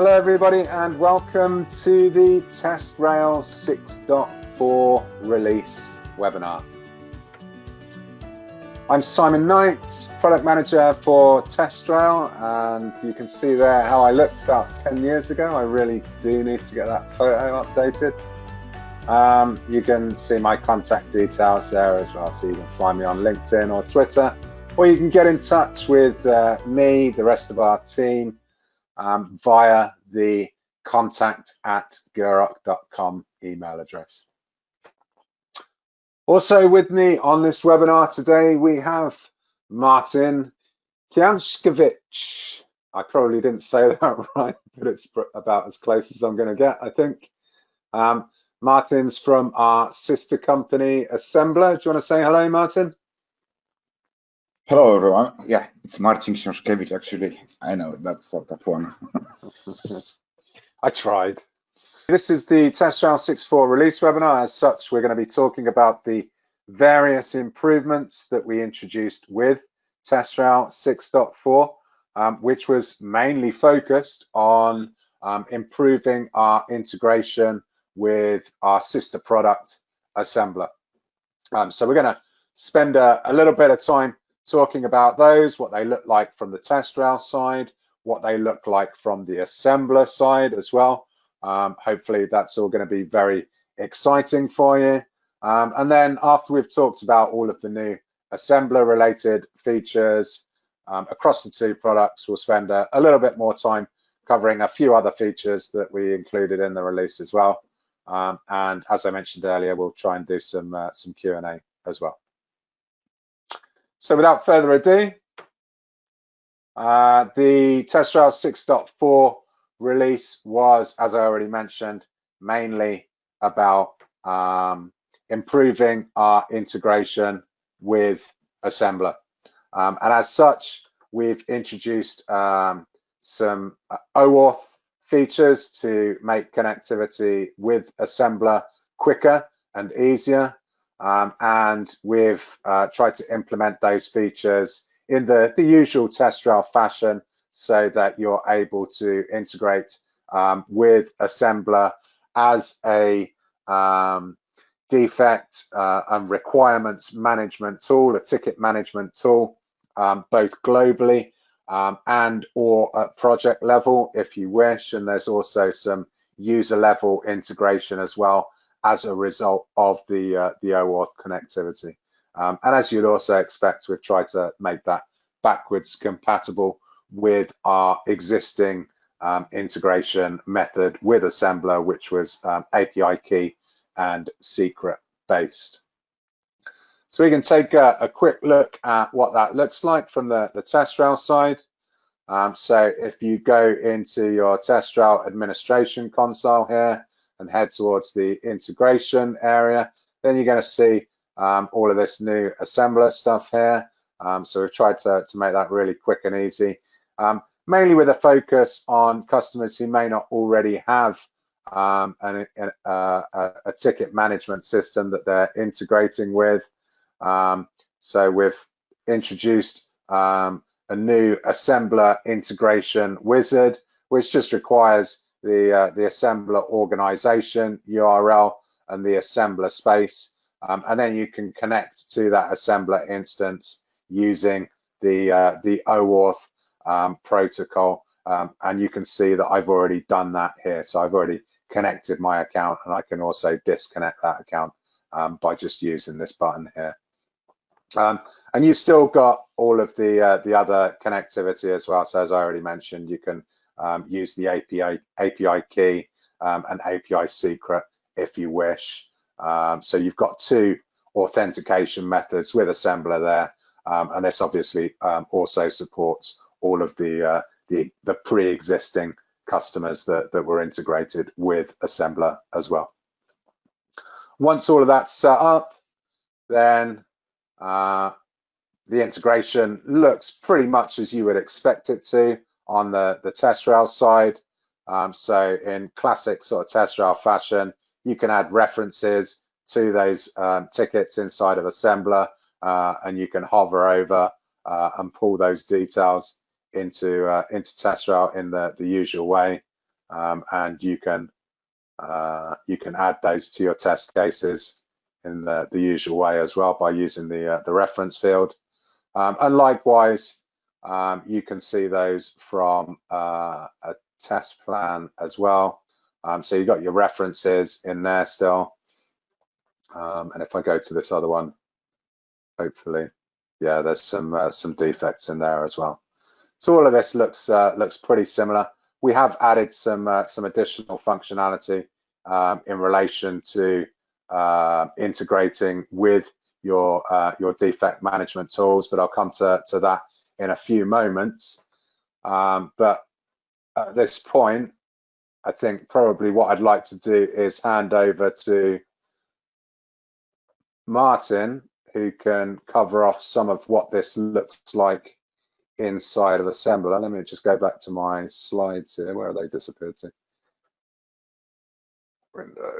Hello everybody and welcome to the TestRail 6.4 release webinar. I'm Simon Knight, Product Manager for TestRail, and you can see there how I looked about 10 years ago. I really do need to get that photo updated. You can see my contact details there as well, so you can find me on LinkedIn or Twitter, or you can get in touch with me, the rest of our team, via the contact@gerock.com email address. Also with me on this webinar today, we have Marcin Ksiazkiewicz. I probably didn't say that right, but it's about as close as I'm going to get, I think. Martin's from our sister company, Assembla. Do you want to say hello, Marcin? Hello, everyone. Yeah, it's Marcin Ksiazkiewicz, actually. I know that's sort of one. I tried. This is the TestRail 6.4 release webinar. As such, we're going to be talking about the various improvements that we introduced with TestRail 6.4, which was mainly focused on improving our integration with our sister product, Assembla. So we're going to spend a little bit of time talking about those, what they look like from the TestRail side, what they look like from the Assembla side as well. Hopefully that's all going to be very exciting for you. And then after we've talked about all of the new Assembla related features across the two products, we'll spend a little bit more time covering a few other features that we included in the release as well. And as I mentioned earlier, we'll try and do some Q&A as well. So without further ado, the TestRail 6.4 release was, as I already mentioned, mainly about improving our integration with Assembla. And as such, we've introduced some OAuth features to make connectivity with Assembla quicker and easier. And we've tried to implement those features in the usual TestRail fashion so that you're able to integrate with Assembla as a defect and requirements management tool, a ticket management tool, both globally and or at project level if you wish. And there's also some user level integration as well as a result of the OAuth connectivity. And as you'd also expect, we've tried to make that backwards compatible with our existing integration method with Assembla, which was API key and secret based. So we can take a quick look at what that looks like from the TestRail side. So if you go into your TestRail administration console here and head towards the integration area, then you're going to see all of this new Assembla stuff here. So we've tried to make that really quick and easy, mainly with a focus on customers who may not already have a ticket management system that they're integrating with. So we've introduced a new Assembla integration wizard, which just requires the Assembla organization URL and the Assembla space, and then you can connect to that Assembla instance using the OAuth protocol, and you can see that I've already done that here. So I've already connected my account, and I can also disconnect that account by just using this button here. And you've still got all of the other connectivity as well. So as I already mentioned, you can use the API key and API secret if you wish. So you've got two authentication methods with Assembla there, and this obviously also supports all of the pre-existing customers that were integrated with Assembla as well. Once all of that's set up, then the integration looks pretty much as you would expect it to on the TestRail side. So in classic sort of TestRail fashion, you can add references to those tickets inside of Assembla, and you can hover over and pull those details into TestRail in the usual way. and you can add those to your test cases in the usual way as well by using the reference field. And likewise, you can see those from a test plan as well. So you've got your references in there still. And if I go to this other one, hopefully, yeah, there's some defects in there as well. So all of this looks pretty similar. We have added some additional functionality in relation to integrating with your defect management tools, but I'll come to that in a few moments. But at this point, I think probably what I'd like to do is hand over to Martin, who can cover off some of what this looks like inside of Assembla. Let me just go back to my slides here. Where are they disappeared to? Window,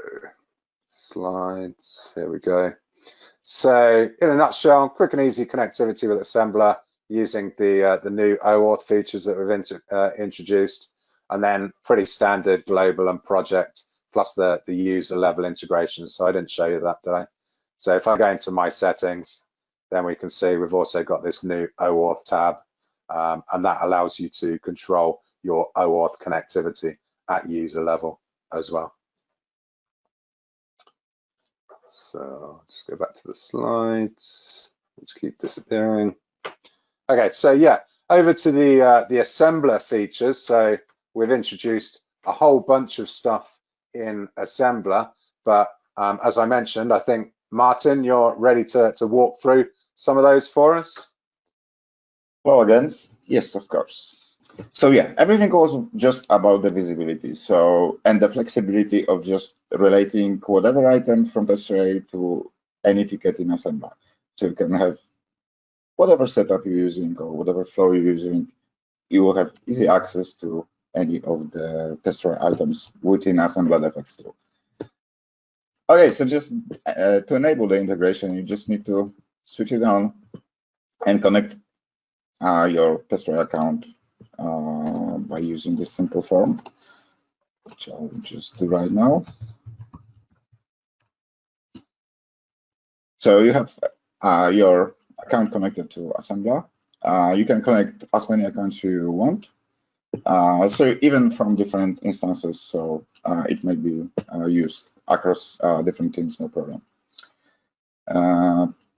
slides, here we go. So in a nutshell, quick and easy connectivity with Assembla using the new OAuth features that we've introduced, and then pretty standard global and project, plus the user level integration. So I didn't show you that, did I? So if I go into my settings, then we can see we've also got this new OAuth tab, and that allows you to control your OAuth connectivity at user level as well. So just go back to the slides, which keep disappearing. Okay, so yeah, over to the Assembler features. So we've introduced a whole bunch of stuff in Assembler, but as I mentioned, I think Martin, you're ready to walk through some of those for us. Well, again, yes, of course. So yeah, everything was just about the visibility. So, and the flexibility of just relating whatever item from TestRail to any ticket in Assembla. So you can have whatever setup you're using or whatever flow you're using, you will have easy access to any of the TestRail items within Assembla defects tool. Okay, so just to enable the integration, you just need to switch it on and connect your TestRail account by using this simple form, which I'll just do right now. So you have your account connected to Assembla. You can connect as many accounts you want. So even from different instances, so it may be used across different teams, no problem.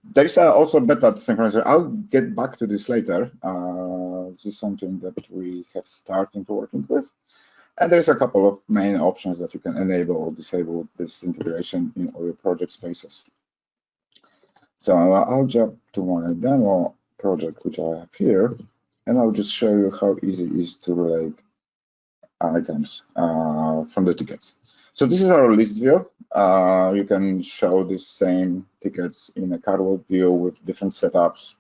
There is also beta synchronizer. I'll get back to this later. This is something that we have started working with. And there's a couple of main options that you can enable or disable this integration in all your project spaces. So I'll jump to my demo project, which I have here, and I'll just show you how easy it is to relate items from the tickets. So this is our list view. You can show these same tickets in a carload view with different setups,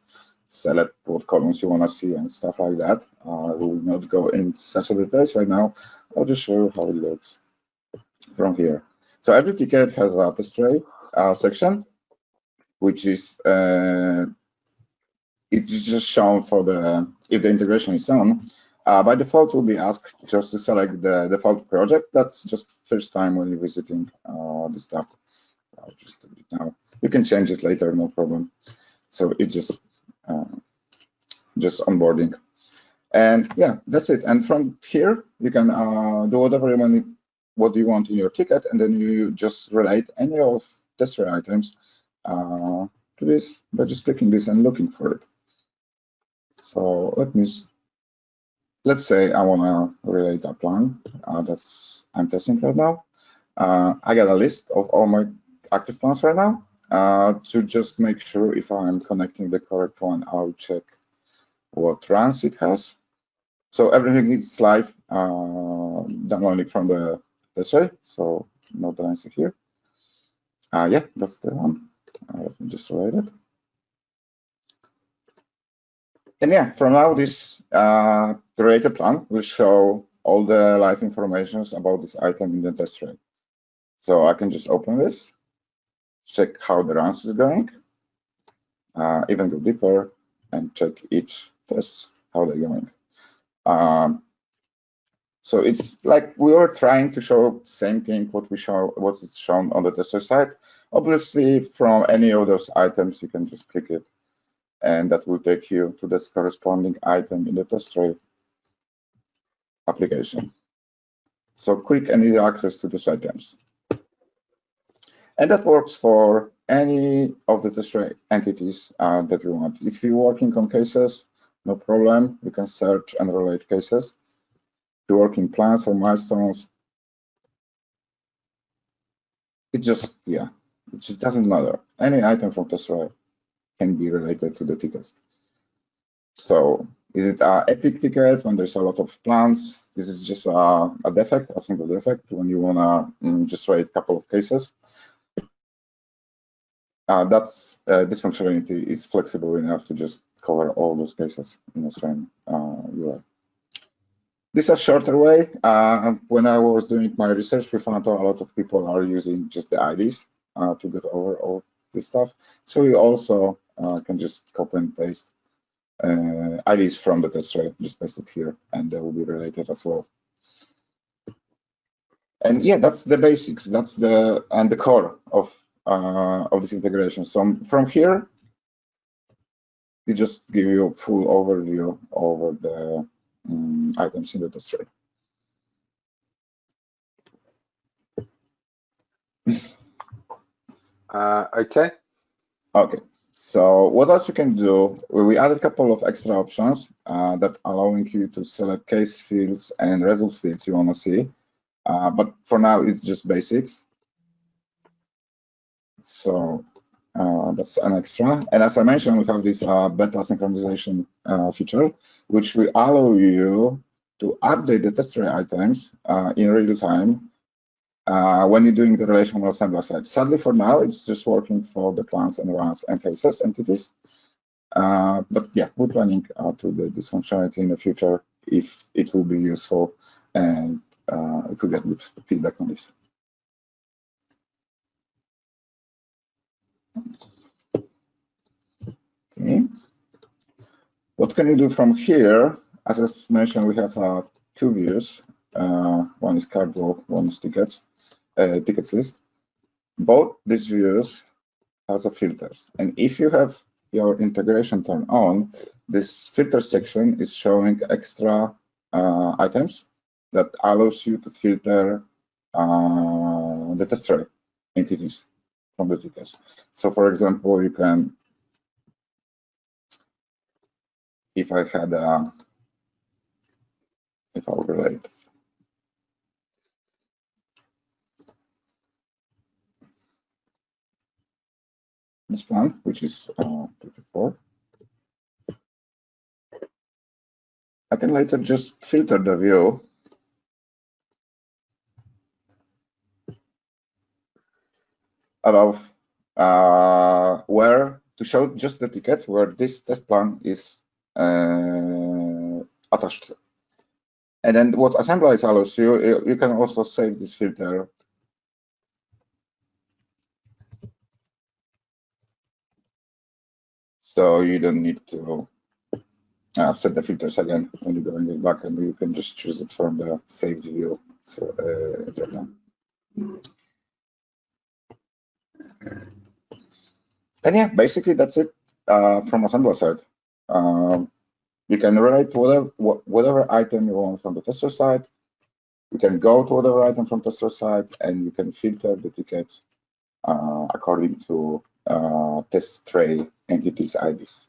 select what columns you want to see and stuff like that. We will not go in such a details right now. I'll just show you how it looks from here. So every ticket has a TestRail section, which is it's just shown for the if the integration is on. By default, will be asked just to select the default project. That's just first time when you're visiting the stuff. I'll just do it now. You can change it later, no problem. So it just onboarding, and yeah, that's it. And from here, you can do whatever you want, what you want in your ticket, and then you just relate any of TestRail items to this by just clicking this and looking for it. So let's say I want to relate a plan that's I'm testing right now. I got a list of all my active plans right now. To just make sure if I'm connecting the correct one, I'll check what runs it has. So everything is live, downloading from the TestRail. So no delays here. Yeah, that's the one. Let me just write it. And yeah, from now, this related plan will show all the live information about this item in the TestRail. So I can just open this, check how the runs is going, even go deeper and check each test, how they're going. So it's like we are trying to show same thing what is shown on the tester side. Obviously, from any of those items, you can just click it, and that will take you to this corresponding item in the TestRail application. So quick and easy access to those items. And that works for any of the TestRail entities that you want. If you're working on cases, no problem. You can search and relate cases. If you're working plans or milestones, it just doesn't matter. Any item from TestRail can be related to the ticket. So is it an epic ticket when there's a lot of plans? This is just a defect, a single defect when you wanna just write a couple of cases. This functionality is flexible enough to just cover all those cases in the same UI. This is a shorter way. When I was doing my research, we found out a lot of people are using just the IDs to get over all this stuff. So you also can just copy and paste IDs from the TestRail, just paste it here, and they will be related as well. And yeah, that's the basics. That's the core of this integration. So from here, we just give you a full overview over the items in the TestRail. Okay. So what else you can do? We added a couple of extra options that allowing you to select case fields and result fields you want to see. But for now, it's just basics. So that's an extra. And as I mentioned, we have this beta synchronization feature, which will allow you to update the TestRail items in real time when you're doing the relational assembler side. Sadly, for now, it's just working for the plans and runs and cases entities. But yeah, we're planning to do this functionality in the future if it will be useful and if we get good feedback on this. Okay. What can you do from here? As I mentioned, we have two views. One is cardboard, one is tickets list. Both these views has a filters, and if you have your integration turned on, this filter section is showing extra items that allows you to filter the TestRail entities from the tickets. So for example, you can, if I would relate this plan, which is 24, I can later just filter the view about where to show just the tickets where this test plan is attached to. And then what Assembla allows you, you can also save this filter so you don't need to set the filters again when you're going back, and you can just choose it from the saved view. So and yeah, basically that's it from Assembla side. You can write whatever item you want from the tester side. You can go to whatever item from tester side, and you can filter the tickets according to TestRail entities IDs.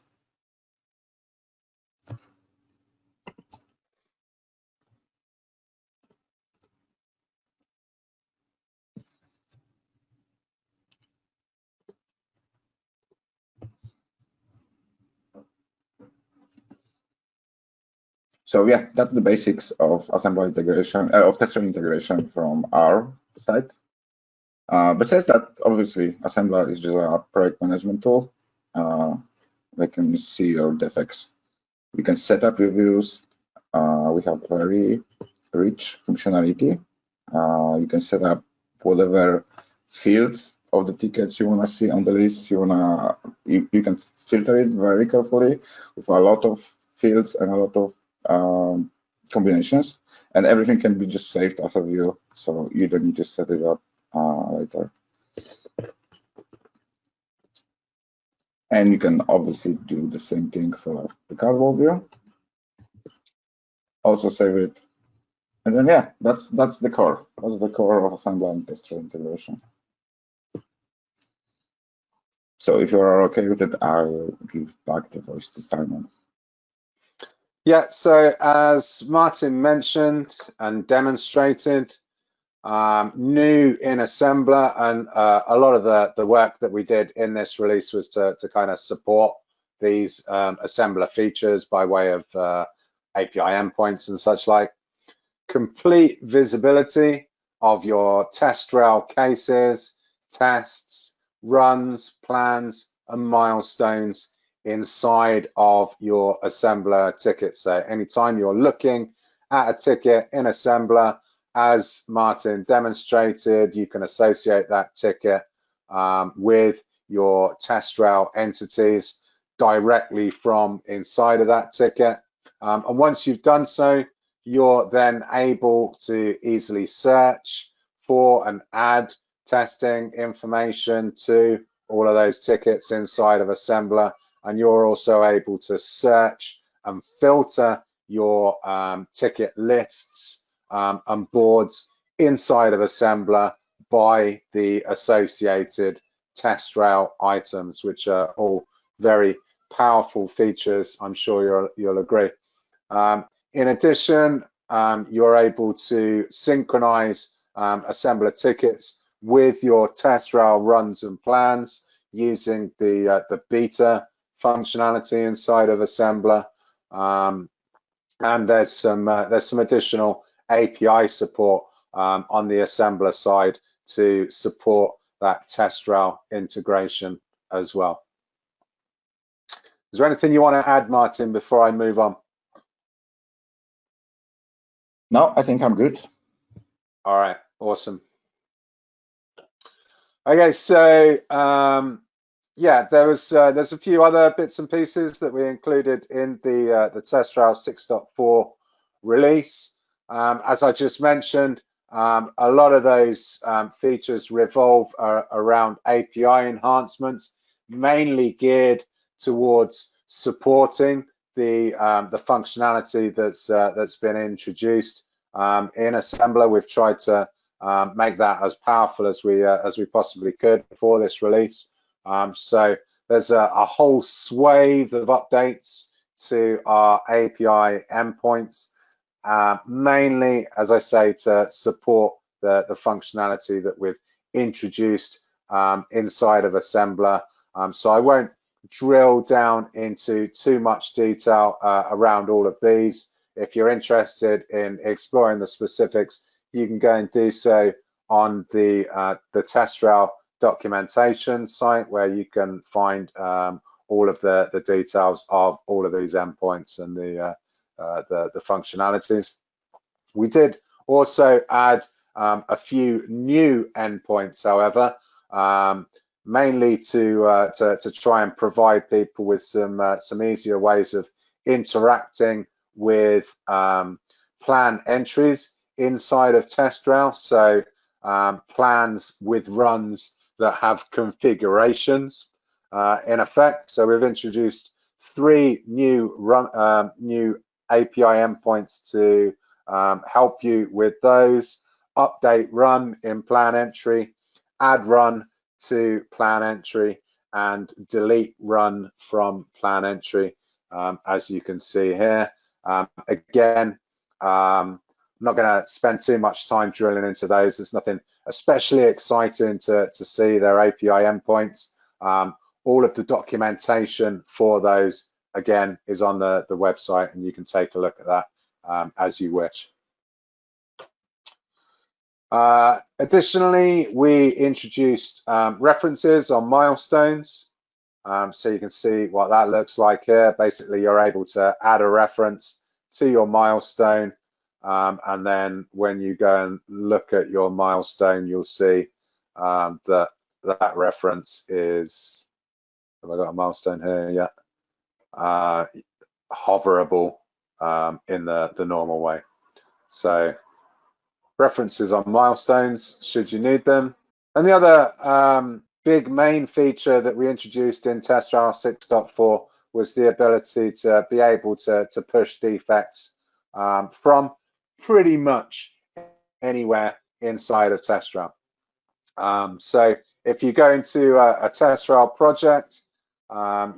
So yeah, that's the basics of Assembla integration, of TestRail integration from our side. Besides that, obviously, Assembla is just a project management tool. We can see your defects. You can set up reviews. We have very rich functionality. You can set up whatever fields of the tickets you want to see on the list. You can filter it very carefully with a lot of fields and a lot of combinations, and everything can be just saved as a view, so you don't need to set it up later. And you can obviously do the same thing for the cardboard view. Also save it. And then, yeah, that's the core. That's the core of Assembla and TestRail integration. So if you are okay with it, I'll give back the voice to Simon. Yeah, so as Martin mentioned and demonstrated, new in Assembla, and a lot of the work that we did in this release was to kind of support these Assembla features by way of API endpoints and such like. Complete visibility of your TestRail cases, tests, runs, plans, and milestones inside of your Assembla ticket. So anytime you're looking at a ticket in Assembla, as Martin demonstrated, you can associate that ticket with your TestRail entities directly from inside of that ticket. And once you've done so, you're then able to easily search for and add testing information to all of those tickets inside of Assembla. And you're also able to search and filter your ticket lists and boards inside of Assembla by the associated TestRail items, which are all very powerful features. I'm sure you'll agree. In addition, you're able to synchronize Assembla tickets with your TestRail runs and plans using the beta functionality inside of Assembla. And there's some additional API support on the Assembla side to support that TestRail integration as well. Is there anything you want to add, Martin, before I move on? No, I think I'm good. All right, awesome. Okay, so yeah, there's a few other bits and pieces that we included in the TestRail 6.4 release. As I just mentioned, a lot of those features revolve around API enhancements, mainly geared towards supporting the functionality that's been introduced in Assembla. We've tried to make that as powerful as we possibly could for this release. So there's a whole swathe of updates to our API endpoints, mainly, as I say, to support the functionality that we've introduced inside of Assembla. So I won't drill down into too much detail around all of these. If you're interested in exploring the specifics, you can go and do so on the TestRail documentation site, where you can find all of the details of all of these endpoints and the functionalities. We did also add a few new endpoints, however, mainly to try and provide people with some easier ways of interacting with plan entries inside of TestRail. So plans with runs that have configurations in effect. So we've introduced 3 new API endpoints to help you with those: update run in plan entry, add run to plan entry, and delete run from plan entry, as you can see here. Again, I'm not going to spend too much time drilling into those. There's nothing especially exciting to see. Their API endpoints. All of the documentation for those, again, is on the website, and you can take a look at that as you wish. Additionally, we introduced references on milestones. So you can see what that looks like here. Basically, you're able to add a reference to your milestone, and then when you go and look at your milestone, you'll see that reference is, have I got a milestone here? Yeah, hoverable. in the normal way. So references on milestones should you need them. And the other big main feature that we introduced in TestRail 6.4 was the ability to be able to push defects from pretty much anywhere inside of TestRail. So if you go into a TestRail project,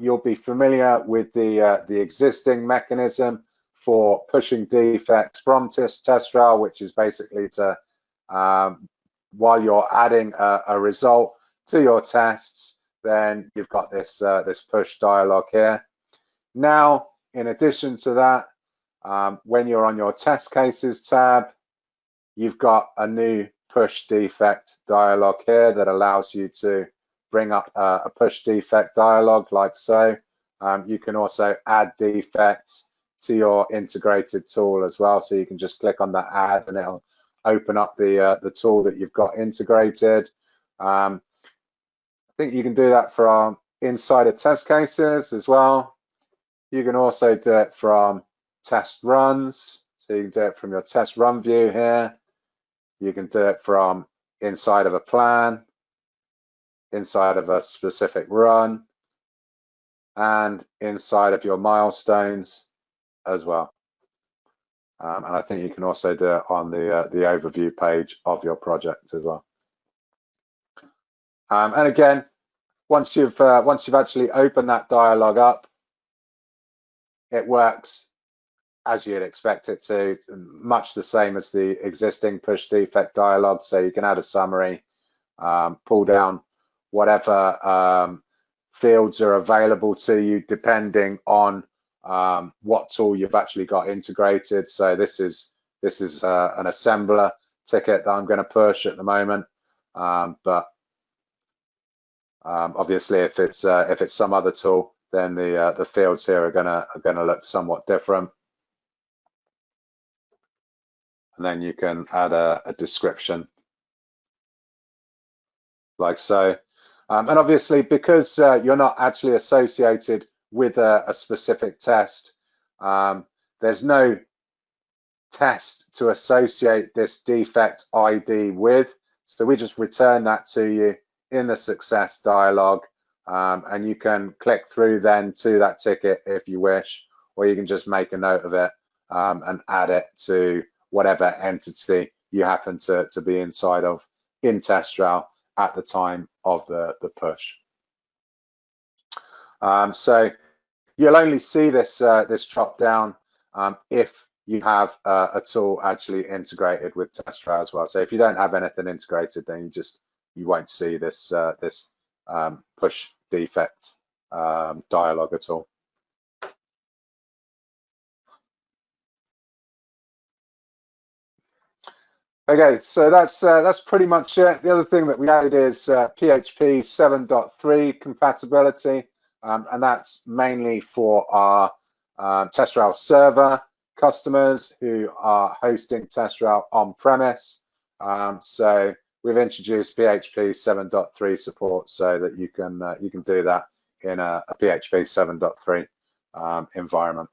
you'll be familiar with the existing mechanism for pushing defects from TestRail, which is basically to while you're adding a result to your tests, then you've got this this push dialog here. Now, in addition to that, when you're on your test cases tab, you've got a new push defect dialog here that allows you to bring up a push defect dialog like so. You can also add defects to your integrated tool as well. So you can just click on that add and it'll open up the tool that you've got integrated. I think you can do that from inside of test cases as well. You can also do it from test runs. So you can do it from your test run view here. You can do it from inside of a plan, inside of a specific run, and inside of your milestones as well. And I think you can also do it on the overview page of your project as well. And again, once you've actually opened that dialog up, it works as you'd expect it to, much the same as the existing push defect dialog. So you can add a summary, pull down whatever fields are available to you depending on what tool you've actually got integrated. So this is an assembler ticket that I'm going to push at the moment, but obviously if it's some other tool, then the fields here are gonna look somewhat different. And then you can add a description like so. And obviously, because you're not actually associated with a specific test, there's no test to associate this defect ID with. So we just return that to you in the success dialog, and you can click through then to that ticket if you wish, or you can just make a note of it and add it to whatever entity you happen to be inside of in TestRail at the time of the push. So you'll only see this this drop down if you have a tool actually integrated with TestRail as well. So if you don't have anything integrated, then you won't see this this push defect dialog at all. Okay, so that's pretty much it. The other thing that we added is PHP 7.3 compatibility, and that's mainly for our TestRail server customers who are hosting TestRail on-premise. So we've introduced PHP 7.3 support so that you can do that in a PHP 7.3 environment.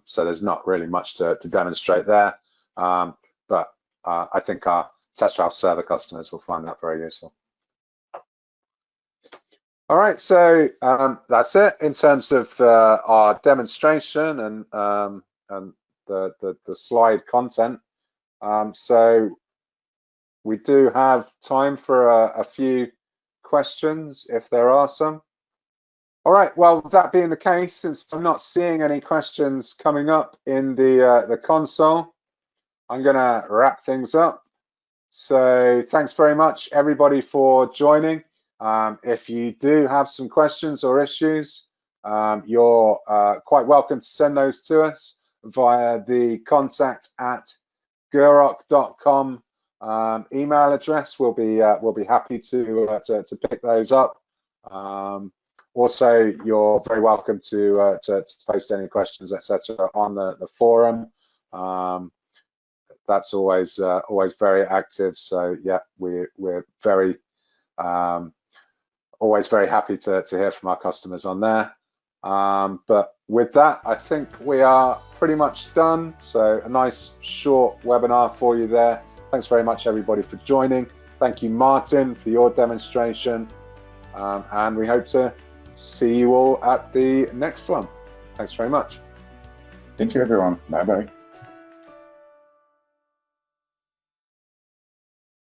So there's not really much to demonstrate there, but I think our TestRail server customers will find that very useful. All right, so that's it in terms of our demonstration and the slide content. So we do have time for a few questions if there are some. All right, well, that being the case, since I'm not seeing any questions coming up in the console, I'm going to wrap things up. So thanks very much, everybody, for joining. If you do have some questions or issues, you're quite welcome to send those to us via the contact@guroc.com email address. We'll be happy to pick those up. Also, you're very welcome to post any questions, etc., on the forum. That's always very active. So yeah, we're very always very happy to hear from our customers on there. But with that, I think we are pretty much done. So a nice short webinar for you there. Thanks very much, everybody, for joining. Thank you, Martin, for your demonstration. And we hope to see you all at the next one. Thanks very much. Thank you, everyone. Bye-bye.